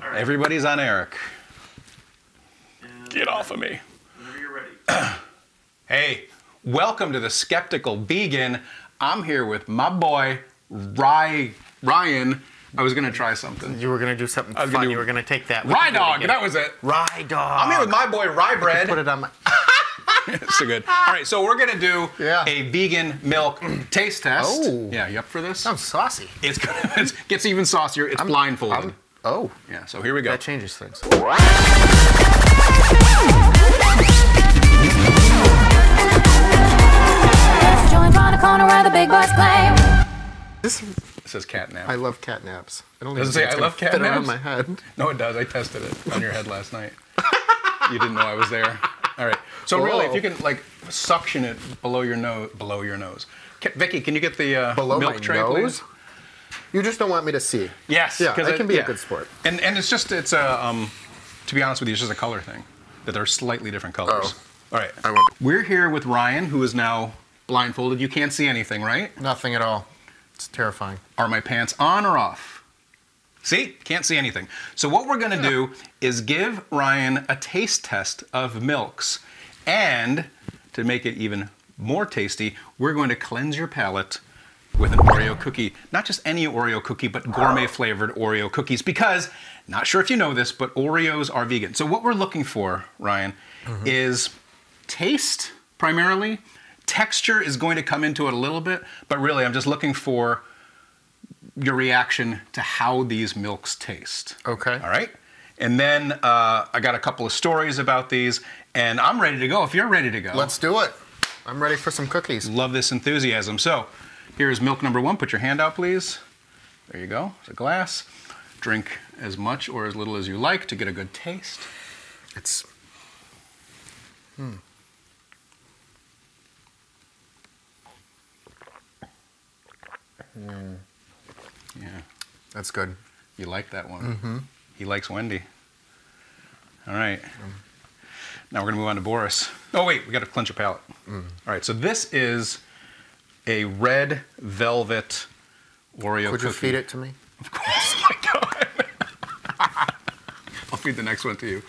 All right. Everybody's on Eric. And Get off of me. whenever you're ready. Hey, welcome to the Skeptical Vegan. I'm here with my boy, Ryan. I was gonna try something. You were gonna do something was fun. gonna do- You were gonna take that. Rye Dog, that was it. Rye Dog. I'm here with my boy, Rye Bread. Put it on my. So good. All right, so we're gonna do Yeah. a vegan milk taste test. Oh. Yeah, you up for this? Sounds saucy. It gets even saucier. It's blindfolded. Oh, Yeah, so here we go. that changes things. Join on the corner where the big boys play. This, It says catnap. I love catnaps. I don't Does it even say think it's I gonna love fit catnaps? around my head. No, it does. I tested it on your head last night. You didn't know I was there. All right. So really, if Whoa. you can like suction it below your nose, Vicky, can you get the Below milk my tray, nose? please? You just don't want me to see. Yes. Yeah, 'cause I can be a good sport. And it's a to be honest with you, it's just a color thing. That they're slightly different colors. Oh. All right. I won't. We're here with Ryan, who is now blindfolded. You can't see anything, right? Nothing at all. It's terrifying. Are my pants on or off? See? Can't see anything. So what we're going to do is give Ryan a taste test of milks. And to make it even more tasty, we're going to cleanse your palate with an Oreo cookie. Not just any Oreo cookie, but gourmet flavored Oreo cookies. Because, not sure if you know this, but Oreos are vegan. So what we're looking for, Ryan, is taste primarily. Texture is going to come into it a little bit, but really I'm just looking for your reaction to how these milks taste. Okay. All right? And then I got a couple of stories about these, and I'm ready to go if you're ready to go. Let's do it. I'm ready for some cookies. Love this enthusiasm. So here's milk number one. Put your hand out, please. There you go. It's a glass. Drink as much or as little as you like to get a good taste. It's. Yeah. That's good. You like that one. Mm-hmm. He likes Wendy. All right. Now we're going to move on to Boris. Oh, wait. We got to clench your palate. All right. So this is a red velvet Oreo Could cookie. you feed it to me? Of course. My God. I'll feed the next one to you.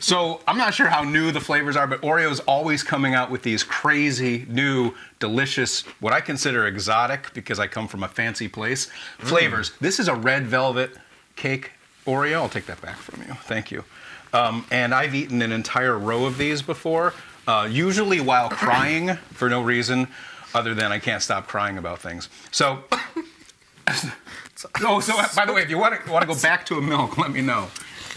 So I'm not sure how new the flavors are, but Oreo's always coming out with these crazy, new, delicious, what I consider exotic, because I come from a fancy place, flavors. This is a red velvet cake Oreo. I'll take that back from you. Thank you. And I've eaten an entire row of these before, usually while crying for no reason other than I can't stop crying about things. So, oh, so by the way, if you want to go back to a milk, let me know.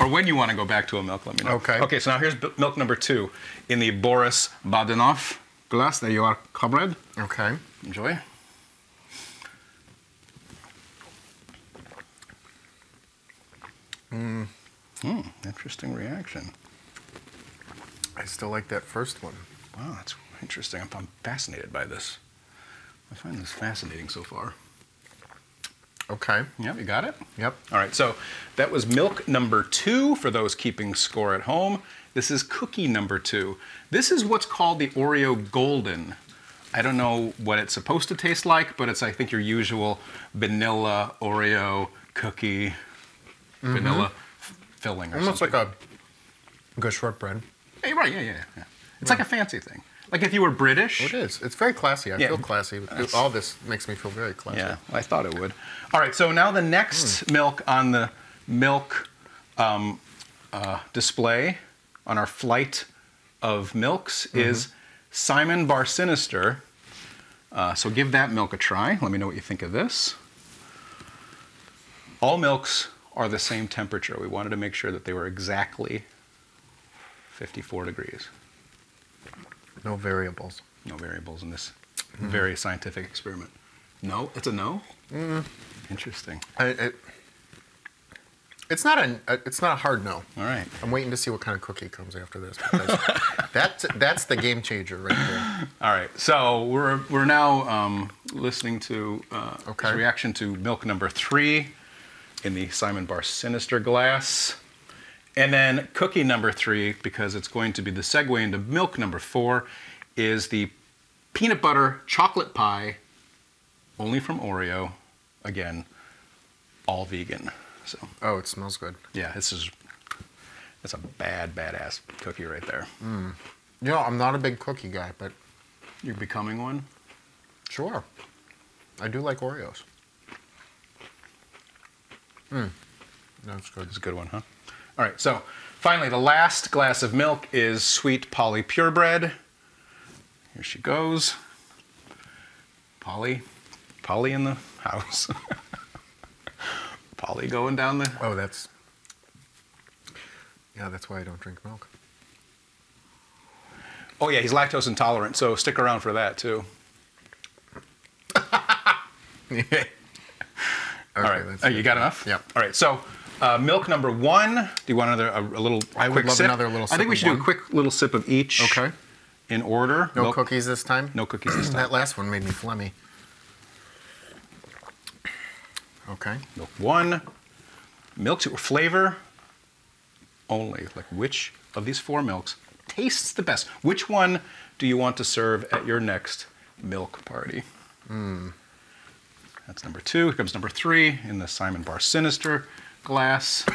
Or when you want to go back to a milk, let me know. Okay. Okay, so now here's milk number two in the Boris Badenov glass. There you are, comrade. Okay. Enjoy. Interesting reaction. I still like that first one. Wow, that's interesting. I'm fascinated by this. I find this fascinating so far. Okay. Yep, you got it? Yep. All right, so that was milk number two for those keeping score at home. This is cookie number two. This is what's called the Oreo Golden. I don't know what it's supposed to taste like, but it's, I think, your usual vanilla Oreo cookie, vanilla filling or Almost something. like a good shortbread. Hey, right, yeah. It's like a fancy thing. Like if you were British. It is. It's very classy. I Yeah. feel classy. All this makes me feel very classy. Yeah, I thought it would. All right, so now the next milk on the milk display on our flight of milks is Simon Bar Sinister. So give that milk a try. Let me know what you think of this. All milks are the same temperature. We wanted to make sure that they were exactly 54 degrees. No variables. No variables in this very scientific experiment. No? It's a no? Interesting. It's not a hard no. All right. I'm waiting to see what kind of cookie comes after this. Because that's the game changer right there. All right. So we're now listening to Okay. his reaction to milk number three in the Simon Bar Sinister glass. And then cookie number three, because it's going to be the segue into milk number four, is the peanut butter chocolate pie, only from Oreo. Again, all vegan. So Oh, it smells good. yeah, that's a badass cookie right there. You know, I'm not a big cookie guy, but You're becoming one. sure. I do like Oreos. That's good. It's a good one, huh? All right, so finally, the last glass of milk is Sweet Polly purebred. Here she goes. Polly in the house. Polly going down the... Oh, that's why I don't drink milk. Oh yeah, he's lactose intolerant, so stick around for that too. Okay, All right, you got enough? Yep. All right, so milk number 1. Do you want a little I would quick love sip? another little I sip think we of should do one. a quick little sip of each. Okay. In order. No Milk- cookies this time? No cookies this time. That last one made me phlegmy. Okay. Milk 1. Milk 2. Flavor only. Like which of these 4 milks tastes the best? Which one do you want to serve at your next milk party? That's number 2. Here comes number 3 in the Simon Bar Sinister glass.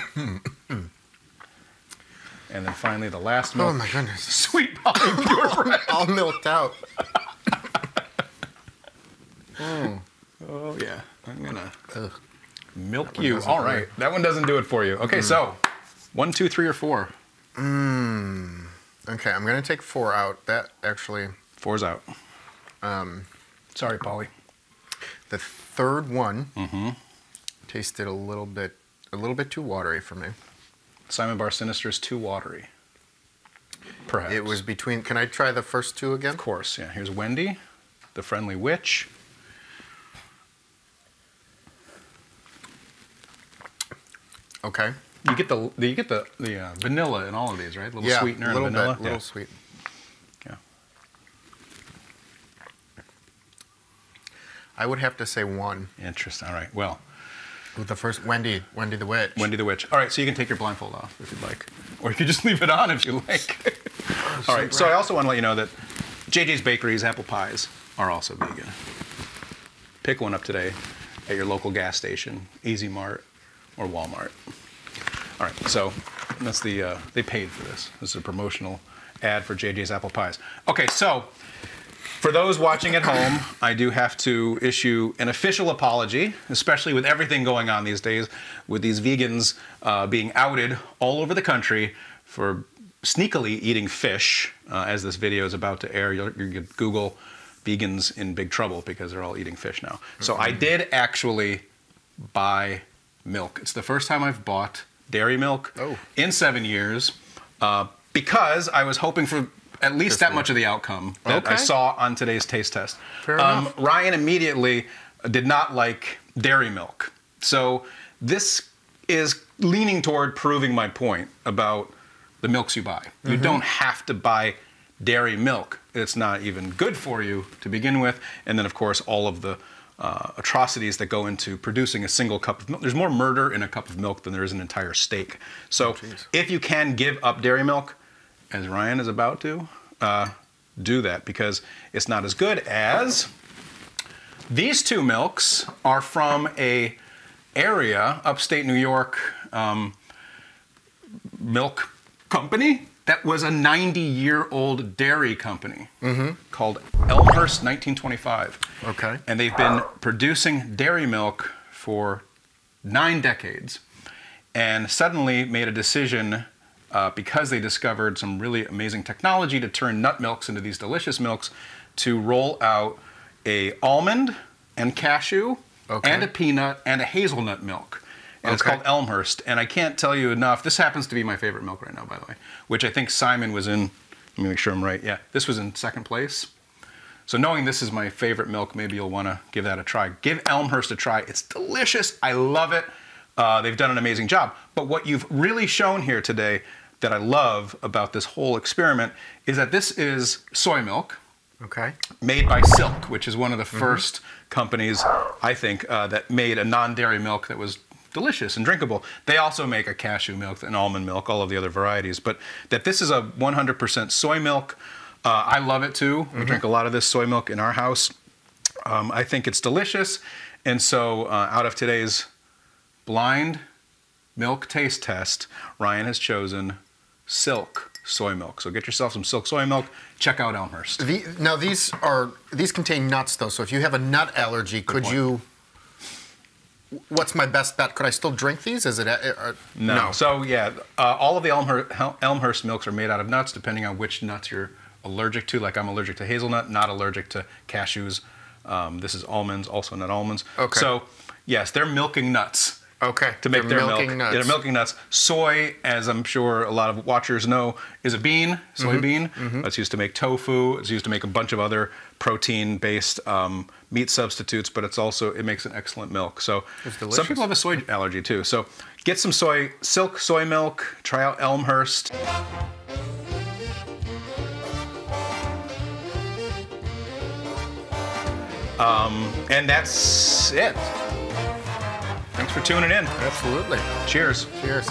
And then finally the last milk. Oh my goodness. Sweet Polly purebred. All milked out. Oh yeah, I'm gonna Ugh. milk one you. doesn't All do right, it. that one doesn't do it for you. Okay, so 1, 2, 3, or 4. Okay, I'm gonna take 4 out. That actually, 4's out. Sorry, Polly. the third one tasted a little bit too watery for me. Simon Bar Sinister is too watery. Perhaps. It was between. Can I try the first 2 again? Of course, yeah. Here's Wendy, the friendly witch. Okay. You get the vanilla in all of these, right? Little Yeah, sweetener little and vanilla. bit, little sweet. Yeah. I would have to say 1. Interesting. All right. Well, With the first Wendy the witch. Wendy the witch. All right. So you can take your blindfold off if you'd like, or you can just leave it on if you like. All right. So I also want to let you know that JJ's Bakery's apple pies are also vegan. Pick one up today at your local gas station, Easy Mart, or Walmart. All right, so that's they paid for this. This is a promotional ad for JJ's Apple Pies. Okay, so for those watching at home, I do have to issue an official apology, especially with everything going on these days, with these vegans being outed all over the country for sneakily eating fish. As this video is about to air, you could Google vegans in big trouble because they're all eating fish now. So I did actually buy milk. It's the first time I've bought dairy milk in 7 years because I was hoping for at least that much of the outcome that I saw on today's taste test. Fair enough. Ryan immediately did not like dairy milk. So this is leaning toward proving my point about the milks you buy. You don't have to buy dairy milk. It's not even good for you to begin with. And then, of course, all of the atrocities that go into producing a single cup of milk. There's more murder in a cup of milk than there is an entire steak. So if you can give up dairy milk, as Ryan is about to, do that because it's not as good as these 2 milks are from a area, upstate New York, milk company that was a 90-year-old dairy company called Elmhurst 1925. Okay. And they've been producing dairy milk for 9 decades and suddenly made a decision because they discovered some really amazing technology to turn nut milks into these delicious milks to roll out a almond and cashew and a peanut and a hazelnut milk. And it's called Elmhurst. And I can't tell you enough. This happens to be my favorite milk right now, by the way, which I think Simon was in. Let me make sure I'm right. Yeah, this was in 2nd place. So knowing this is my favorite milk, maybe you'll want to give that a try. Give Elmhurst a try. It's delicious. I love it. They've done an amazing job. But what you've really shown here today that I love about this whole experiment is that this is soy milk. Made by Silk, which is one of the first companies, I think, that made a non-dairy milk that was delicious and drinkable. They also make a cashew milk, an almond milk, all of the other varieties, but that this is a 100% soy milk. I love it too. We drink a lot of this soy milk in our house. I think it's delicious. And so out of today's blind milk taste test, Ryan has chosen Silk soy milk. So get yourself some Silk soy milk. Check out Elmhurst. Now these contain nuts though. So if you have a nut allergy, could point. you? What's my best bet? Could I still drink these? Is it? No. So yeah, all of the Elmhurst milks are made out of nuts, depending on which nuts you're allergic to. Like I'm allergic to hazelnut, not allergic to cashews. This is almonds, also nut almonds. Okay. So yes, they're milking nuts. Okay. To make They're their milking milk. nuts. Yeah, they're milking nuts. Soy, as I'm sure a lot of watchers know, is a bean, soybean. That's used to make tofu. It's used to make a bunch of other protein-based meat substitutes, but it makes an excellent milk. So It's some delicious. people have a soy allergy too. So get some Silk soy milk. Try out Elmhurst. And that's it. Thanks for tuning in. Absolutely. Cheers. Cheers.